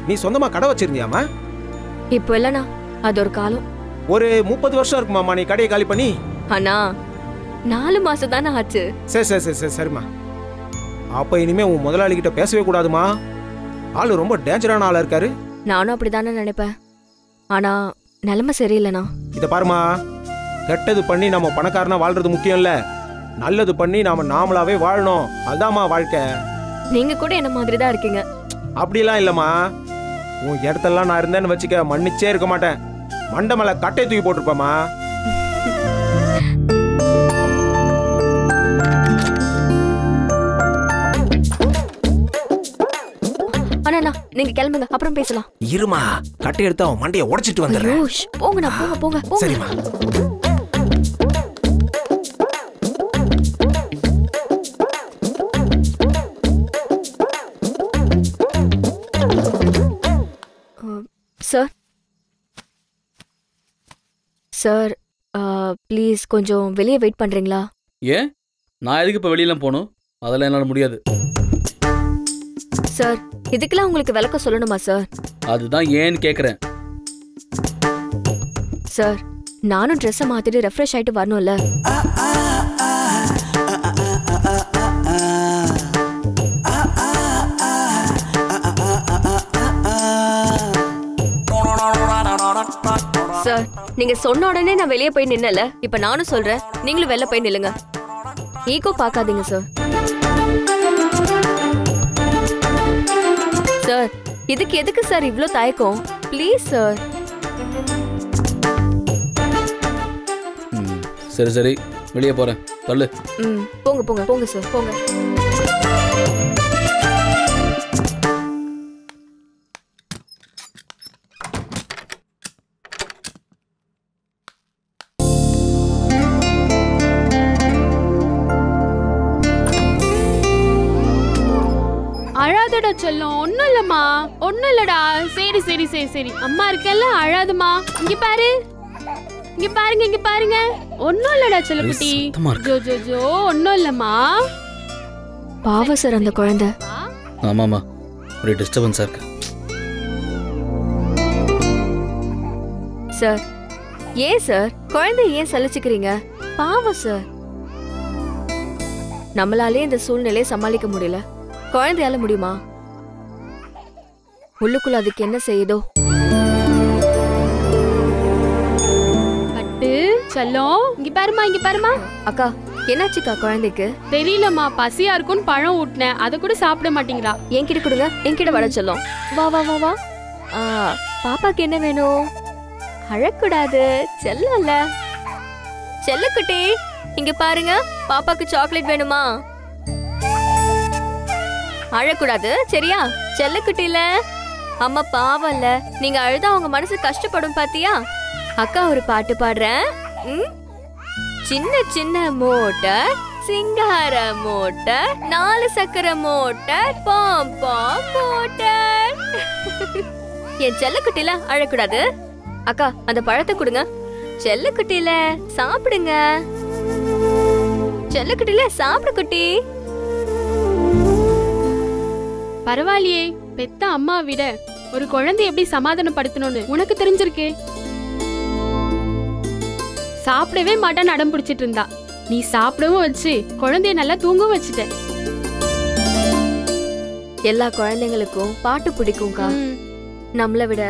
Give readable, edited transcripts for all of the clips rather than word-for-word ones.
நீ சொந்தமா கடை வச்சிருந்தியாமா? இப்போ இல்லண்ணா, அது ஒரு காலம். ஒரு 30 வருஷம் இருக்குமாமா நீ கடையை காலி பண்ணி? அண்ணா 4 மாசம் தானே ஆச்சு. சரி சரி சரி சரி சரிம்மா. அப்ப இனிமே உன் முதலாளி கிட்ட பேசவே கூடாதுமா. ஆளு ரொம்ப டேஞ்சரான ஆளா இருக்காரு. நானும் அப்படிதானே நினைப்பேன். ஆனா நிலைமை சரியில்லைண்ணா. இத பாருமா, கெட்டது பண்ணி நம்ம பணக்காரனா வாழ்றது முக்கியம் இல்ல, நல்லது பண்ணி நாம நாமளாவே வாழணும். அதாம்மா வாழ்க்கை. நீங்க கூட என்ன மாதிரி தான் இருக்கீங்க. அப்படிலாம் இல்லம்மா. உன் இடத்தெல்லாம் நான் இருந்தேன்னு வச்சுக்க, மன்னிச்சே இருக்க மாட்டேன். மண்டை மேல கட்டை தூக்கி போட்டிருப்பேம்மா. அண்ணா நீங்க கிளம்புங்க, அப்புறம் பேசலாம். இருமா, கட்டை எடுத்து அவன் மண்டையை உடைச்சிட்டு வந்துடுறேன். போங்கண்ணா, போங்க போங்க போங்க. சரிம்மா. சார் சார் ப்ளீஸ் கொஞ்சம் வெளியே வெயிட் பண்றீங்களா? ஏன், நான் எதுக்கு இப்போ வெளியெல்லாம் போகணும்? அதெல்லாம் என்னால் முடியாது. சார் இதுக்கெல்லாம் உங்களுக்கு விளக்கம் சொல்லணுமா சார்? அதுதான் ஏன்னு கேட்குறேன். சார் நானும் ட்ரெஸ்ஸை மாத்திட்டு ரெஃப்ரெஷ் ஆயிட்டு வரணும்ல. சார் நீங்க சொன்ன உடனே நான் வெளியே போய் நின்னல, இப்ப நானும் சொல்றேன், நீங்களும் வெளில போய் நில்லுங்க. ஈகோ பார்க்காதீங்க சார். சார் இதுக்கு எதுக்கு சார் இவ்ளோ தயக்கம்? Please sir. சரி சரி, வெளியே போறேன், தள்ளு. போங்க போங்க போங்க சார், போங்க. அழாதடா செல்லம், ஒண்ணும் இல்லம்மா, ஒண்ணும் இல்லடா. சரி சரி சரி சரி, அம்மா இருக்கல்ல, அழாதுமா. இங்க பாரு, இங்க பாருங்க, இங்க பாருங்க. ஒண்ணும் இல்லடா செல்லக்குட்டி. ஜோ ஜோ ஜோ, ஒண்ணும் இல்லம்மா. பாவம் சார் அந்த குழந்தை. ஆமாமா, ஒரு டிஸ்டர்பன்ஸா இருக்கு. சார் ஏன் சார் குழந்தை ஏன் சலிச்சுக்கிறீங்க? பாவம் சார். நம்மளாலே இந்த சூழ்நிலையை சமாளிக்க முடியல, குழந்தையால முடியுமா? உள்ளுக்குள்ள அதுக்கு என்ன செய்யுதோ. பட்டு செல்லம், இங்க பாருமா, இங்க பாருமா. அக்கா என்னாச்சுக்கா குழந்தைக்கு? தெரியலம்மா, பசியா இருக்குன்னு பழம் ஊட்டினேன், அதை கூட சாப்பிட மாட்டேங்கிறா. என்கிட்ட கொடுங்க, என்கிட்ட வர சொல்லும். வா வா வா வா. பாப்பாக்கு என்ன வேணும்? அழக்கூடாது, செல்லல. செல்லக்குட்டி இங்க பாருங்க, பாப்பாக்கு சாக்லேட் வேணுமா? அழக்கூடாது சரியா? செல்லக்குட்டில அம்மா பாவம் இல்ல, நீங்க அழுதா உங்க மனசு கஷ்டப்படும் பாத்தியா? அக்கா ஒரு பாட்டு பாடுறேன். சின்ன சின்ன மோட்டர், சிங்கார மோட்டர், 4 சக்கர மோட்டர், பாம் பாம் மோட்டர். என் செல்லக்குட்டில அழக்கூடாது. அக்கா அந்த பழத்தை கொடுங்க. செல்லக்குட்டில சாப்பிடுங்க. செல்லக்குட்டில சாப்பிடு குட்டி. பரவாயில்லையே, பெத்த அம்மா விட ஒரு குழந்தை எப்படி சமாதானப்படுத்தணும்னு உனக்கு தெரிஞ்சிருக்கே. சாப்பிடவே மாட்டான்னு அடம் பிடிச்சிட்டு இருந்தா, நீ சாப்பிடவும் வச்சு குழந்தைய நல்லா தூங்கவும் வச்சுட்ட. எல்லா குழந்தைங்களுக்கும் பாட்டு பிடிக்கும்க்கா. நம்மளை விட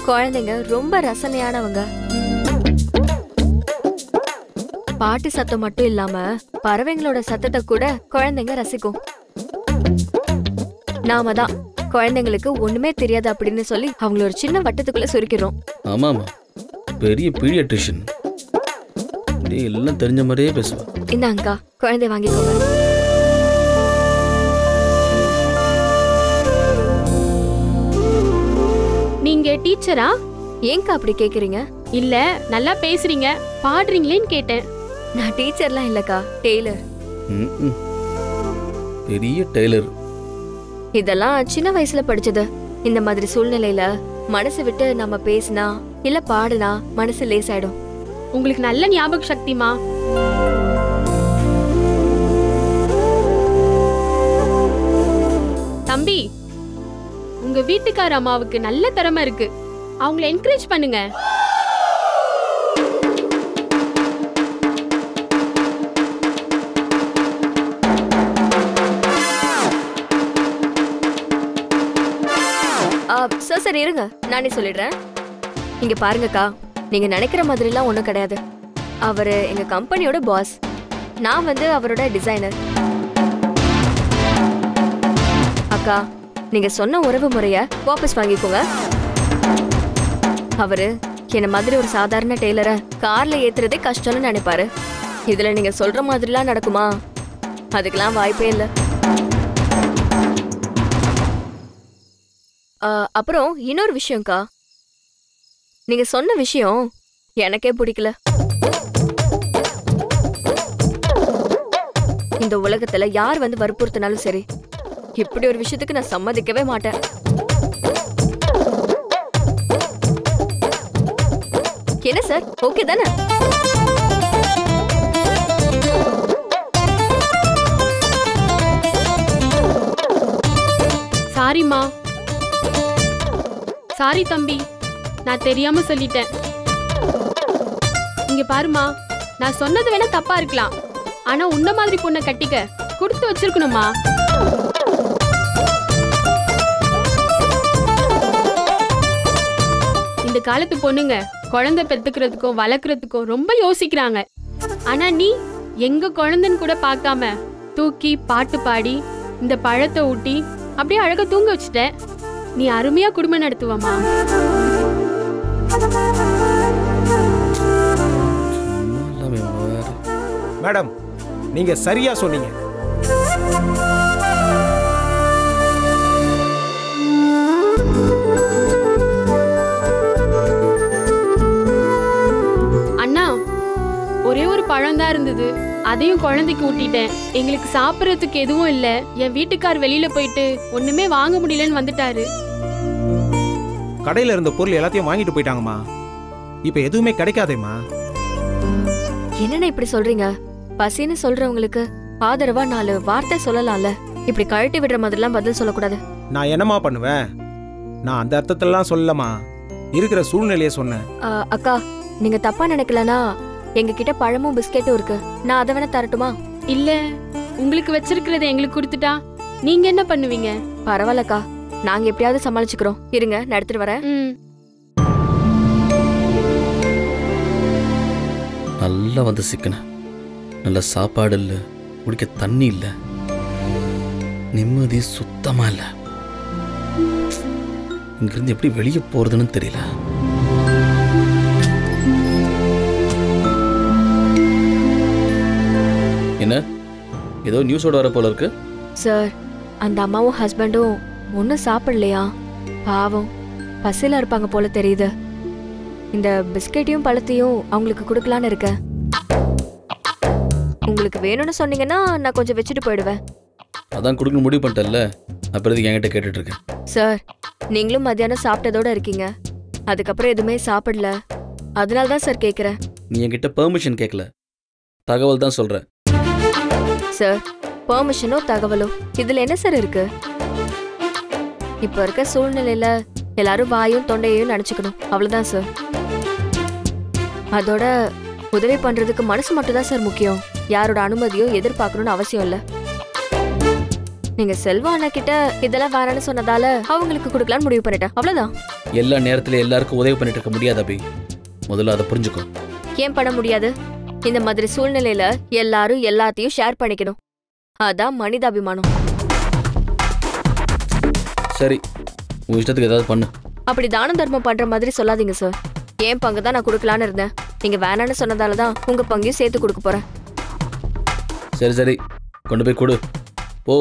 குழந்தைங்க ரொம்ப ரசனையானவங்க. பாட்டு சத்தம் மட்டும் இல்லாம பறவைங்களோட சத்தத்தை கூட குழந்தைங்க ரசிக்கும். நாம தான் குழந்தைங்களுக்கு ஒண்ணுமே தெரியாது அப்படின்னு சொல்லி அவங்கள ஒரு சின்ன வட்டத்துக்குள்ள சுருக்கிறோம். ஆமாமா, பெரிய பீடியாட்ரிஷியன் எல்லாம் தெரிஞ்ச மாதிரியே பேசுவா. இந்தாங்கக்கா குழந்தை வாங்கிக்கோங்க. நீங்க டீச்சரா? ஏங்கா அப்படி கேக்குறீங்க? இல்ல நல்லா பேசுறீங்க, பாடுறீங்களேன்னு கேட்டேன். நான் டீச்சர்லாம் இல்லக்கா, டெய்லர். பெரிய டெய்லர். இதெல்லாம் சின்ன வயசுல படிச்சது. இந்த மாதிரி சூழ்நிலையில மனசு விட்டு நம்ம பேசினா இல்ல பாடுனா மனசு லேசாயிடும். உங்களுக்கு நல்ல ஞாபக சக்திமா. தம்பி, உங்க வீட்டுக்கார அம்மாவுக்கு நல்ல திறமை இருக்கு, அவங்கள என்கரேஜ் பண்ணுங்க. சார் சார் இருங்க, நானே சொல்லிடுறேன். இங்க பாருங்கக்கா, நீங்க நினைக்கிற மாதிரிலாம் ஒண்ணும் கிடையாது. அவரு எங்க கம்பெனியோட பாஸ், நான் வந்து அவரோட டிசைனர். அக்கா, நீங்க சொன்ன உறவு முறைய வாபஸ் வாங்கிக்கோங்க. அவரு என்ன மாதிரி ஒரு சாதாரண டெய்லரை கார்ல ஏத்துறதே கஷ்டம்னு நினைப்பாரு. இதுல நீங்க சொல்ற மாதிரிலாம் நடக்குமா? அதுக்கெல்லாம் வாய்ப்பே இல்லை. அப்புறம் இன்னொரு விஷயம்க்கா, நீங்க சொன்ன விஷயம் எனக்கே பிடிக்கல. இந்த உலகத்துல யார் வந்து வற்புறுத்தினாலும் சரி, இப்படி ஒரு விஷயத்துக்கு நான் சம்மதிக்கவே மாட்டேன். என்ன சார், ஓகே தானே? சாரிம்மா, சாரி தம்பி, நான் தெரியாம சொல்லிட்டேன். இங்க பாருமா, நான் சொன்னது வேணா தப்பா இருக்கலாம், ஆனா உன்ன மாதிரி பொண்ணை கட்டிக்க கொடுத்து வச்சிருக்கணுமா? இந்த காலத்து பொண்ணுங்க குழந்தை பெத்துக்கிறதுக்கும் வளர்க்கறதுக்கும் ரொம்ப யோசிக்கிறாங்க. ஆனா நீ எங்க குழந்தைன்னு கூட பார்க்காம தூக்கி பாட்டு பாடி இந்த பழத்தை ஊட்டி அப்படியே அழகா தூங்க வச்சுட்ட. நீ அருமையா குடும்பம் நடத்துவமா? மேடம், நீங்க சரியா சொன்னீங்க. அண்ணா, ஒரே ஒரு பழம் தான் இருந்தது, அதையும் குழந்தைக்கு ஊட்டிட்டேன். எங்களுக்கு சாப்பிடறதுக்கு எதுவும் இல்ல. என் வீட்டுக்கார் வெளியில போயிட்டு ஒண்ணுமே வாங்க முடியலன்னு வந்துட்டாரு. கடையில இருந்த பொருள் எல்லாத்தையும் வாங்கிட்டு போயிட்டாங்கம்மா. இப்ப எதுவுமே கிடைக்காதேம்மா. என்னண்ணா இப்படி சொல்றீங்க? பசின்னு சொல்றவங்களுக்கு ஆதரவா 4 வார்த்தை சொல்லலாம்ல. இப்படி கழட்டி விடுற மாதிரிலாம் பதில் சொல்லக்கூடாது. நான் என்னம்மா பண்ணுவேன்? நான் அந்த அர்த்தத்திலலாம் சொல்லலம்மா, இருக்கிற சூழ்நிலையை சொன்னேன். அக்கா, நீங்க தப்பா நினைக்கலனா எங்க கிட்ட பழமும் பிஸ்கெட்டும் இருக்கு, நான் அதை வேணா தரட்டுமா? இல்ல, உங்களுக்கு வச்சிருக்கிறத எங்களுக்கு கொடுத்துட்டா நீங்க என்ன பண்ணுவீங்க? பரவாயில்லக்கா, நாங்க எப்படியாவது சமாளிச்சுக்கிறோம். இருங்க, நான் எடுத்துட்டு வரேன். நல்லா வந்து சிக்கன, நல்ல சாப்பாடு இல்லை, குடிக்க தண்ணி இல்லை, நிம்மதி சுத்தமா இல்லை. இங்கிருந்து எப்படி வெளியே போறதுன்னு தெரியல. என்ன ஏதோ நியூஸோட வர போல இருக்கு சார். அந்த அம்மாவும் ஹஸ்பண்டும் ஒன்னும் சாப்பிடலையா? பாவம், பசியில இருப்பாங்க போல தெரியுது. இந்த பிஸ்கெட்டையும் பழத்தையும் அவங்களுக்கு கொடுக்கலான்னு இருக்க. உங்களுக்கு வேணும்னு சொன்னீங்கன்னா நான் கொஞ்சம் வச்சுட்டு போயிடுவேன். அதான் கொடுக்கணும் முடிவு பண்ணிட்டேன்ல, அப்புறம் என்கிட்ட கேட்டுட்டு இருக்கேன். சார், நீங்களும் மத்தியானம் சாப்பிட்டதோட இருக்கீங்க, அதுக்கப்புறம் எதுவுமே சாப்பிடல. அதனால தான் சார் கேட்குறேன். நீ என்கிட்ட பெர்மிஷன் கேட்கல, தகவல் தான் சொல்ற. சார், பெர்மிஷனோ தகவலோ இதுல என்ன சார் இருக்கு? இப்ப இருக்க சூழ்நிலையில எல்லாரும் வாயும் தொண்டையையும் நினைச்சுக்கணும், அவ்வளவுதான் சார். அதோட உதவி பண்றதுக்கு மனசு மட்டும் தான் சார் முக்கியம். யாரோட அனுமதியோ எதிர்பார்க்கணும்னு அவசியம் இல்ல. நீங்க செல்வா அண்ணா கிட்ட இதெல்லாம் வேறன்னு சொன்னதால அவங்களுக்கு கொடுக்கலான்னு முடிவு பண்ணிட்டேன், அவ்வளவுதான். எல்லா நேரத்துல எல்லாருக்கும் உதவி பண்ணிட்டு இருக்க முடியாது அபி, முதல்ல அதை புரிஞ்சுக்கோ. ஏன் பண்ண முடியாது? இந்த மாதிரி சூழ்நிலையில எல்லாரும் எல்லாத்தையும் ஷேர் பண்ணிக்கணும், அதான் மனிதாபிமானம். சரி, உன் இஷ்டத்துக்கு ஏதாவது பண்ணு. அப்படி தானம் தர்மம் பண்ற மாதிரி சொல்லாதீங்க சார். என் பங்கு தான் நான் கொடுக்கலான்னு இருந்தேன், நீங்க வேணான்னு சொன்னதால தான் உங்க பங்கையும் சேர்த்து கொடுக்க போறேன். சரி சரி, கொண்டு போய் கொடு போ.